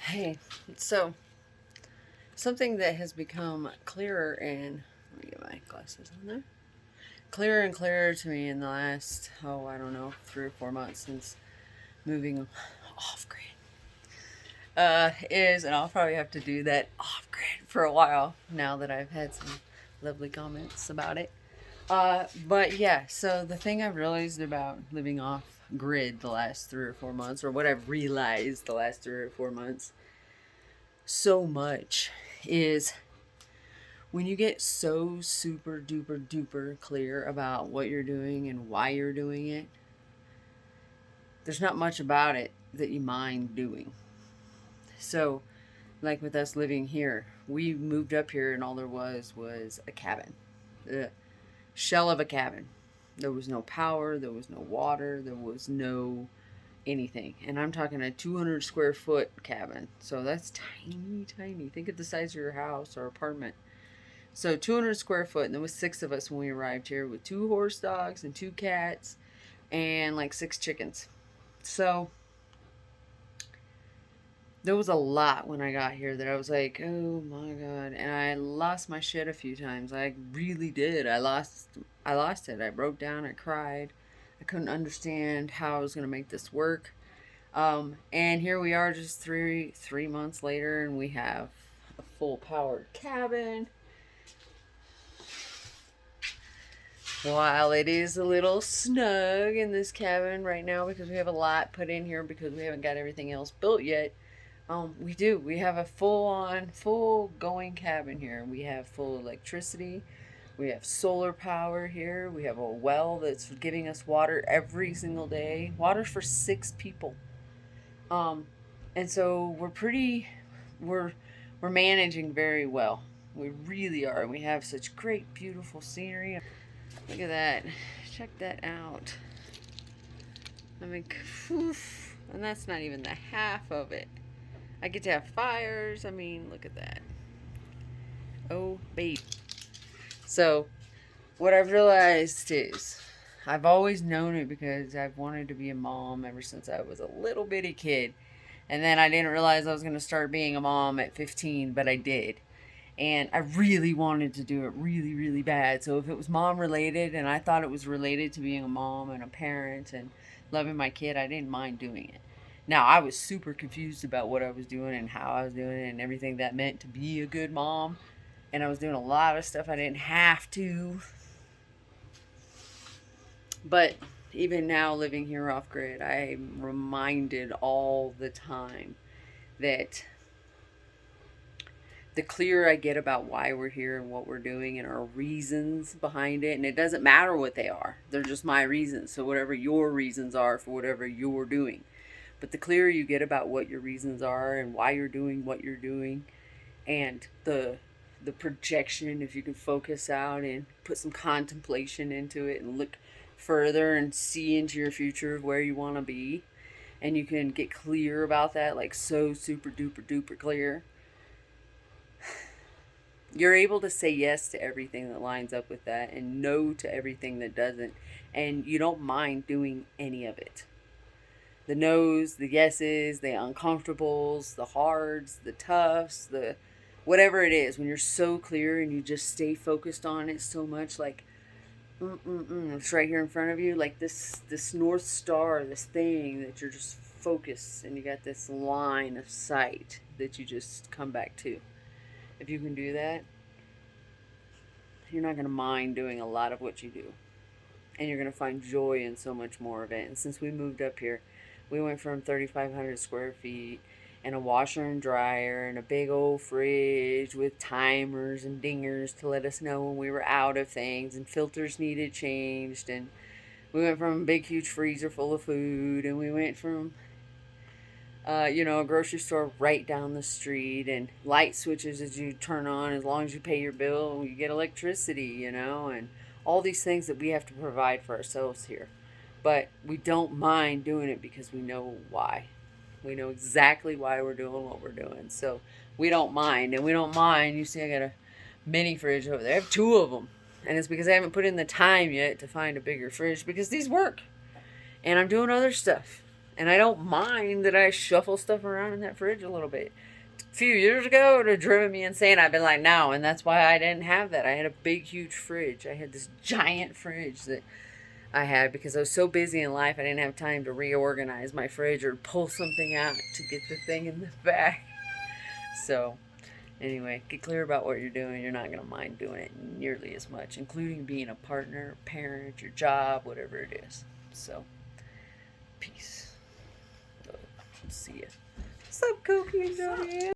Hey, so something that has become clearer and let me get my glasses on there. Clearer and clearer to me in the last, I don't know, 3 or 4 months since moving off grid. Is, and I'll probably have to do that off grid for a while now that I've had some lovely comments about it. But yeah, so the thing I've realized about living off grid the last 3 or 4 months, or what I've realized the last 3 or 4 months, so much is when you get so super duper duper clear about what you're doing and why you're doing it, there's not much about it that you mind doing. So, like with us living here, we moved up here and all there was a cabin, a shell of a cabin. There was no power, there was no water, there was no anything. And I'm talking a 200 square foot cabin. So that's tiny, tiny. Think of the size of your house or apartment. So 200 square foot, and there was 6 of us when we arrived here, with 2 horse dogs and 2 cats and like 6 chickens. So there was a lot when I got here that I was like, oh my god, and I lost my shit a few times. I really did. I lost it. I broke down. I cried. I couldn't understand how I was gonna make this work. And here we are, just three months later, and we have a full powered cabin. While it is a little snug in this cabin right now because we have a lot put in here because we haven't got everything else built yet, we do. We have a full going cabin here. We have full electricity. We have solar power here. We have a well that's giving us water every single day. Water for 6 people. Um, and so we're we're managing very well. We really are. We have such great, beautiful scenery. Look at that. Check that out. I mean, oof, and that's not even the half of it. I get to have fires. I mean, look at that. Oh, babe. So, what I've realized is I've always known it because I've wanted to be a mom ever since I was a little bitty kid. And then I didn't realize I was going to start being a mom at 15, but I did. And I really wanted to do it really, really bad. So if it was mom related and I thought it was related to being a mom and a parent and loving my kid, I didn't mind doing it. Now, I was super confused about what I was doing and how I was doing it and everything that meant to be a good mom. And I was doing a lot of stuff I didn't have to. But even now, living here off grid, I'm reminded all the time that the clearer I get about why we're here and what we're doing and our reasons behind it, and it doesn't matter what they are, they're just my reasons. So, whatever your reasons are for whatever you're doing, but the clearer you get about what your reasons are and why you're doing what you're doing, and the projection, if you can focus out and put some contemplation into it and look further and see into your future of where you want to be, and you can get clear about that, like so super duper duper clear, you're able to say yes to everything that lines up with that and no to everything that doesn't. And you don't mind doing any of it. The no's, the yeses, the uncomfortables, the hards, the toughs, the whatever it is. When you're so clear and you just stay focused on it so much, like, it's right here in front of you, like this North Star, this thing that you're just focused and you got this line of sight that you just come back to. If you can do that, you're not going to mind doing a lot of what you do. And you're going to find joy in so much more of it. And since we moved up here, we went from 3,500 square feet and a washer and dryer and a big old fridge with timers and dingers to let us know when we were out of things and filters needed changed. And we went from a big, huge freezer full of food, and we went from a grocery store right down the street, and light switches that you turn on as long as you pay your bill, you get electricity, and all these things that we have to provide for ourselves here. But we don't mind doing it because we know why. We know exactly why we're doing what we're doing. So we don't mind. And we don't mind. You see, I got a mini fridge over there. I have 2 of them. And it's because I haven't put in the time yet to find a bigger fridge because these work. And I'm doing other stuff. And I don't mind that I shuffle stuff around in that fridge a little bit. A few years ago, it would have driven me insane. I've been like, no, and that's why I didn't have that. I had a big, huge fridge. I had this giant fridge that I had because I was so busy in life, I didn't have time to reorganize my fridge or pull something out to get the thing in the back. So, anyway, get clear about what you're doing. You're not going to mind doing it nearly as much, including being a partner, parent, your job, whatever it is. So, peace. See ya. What's up, Cokie and Johnny?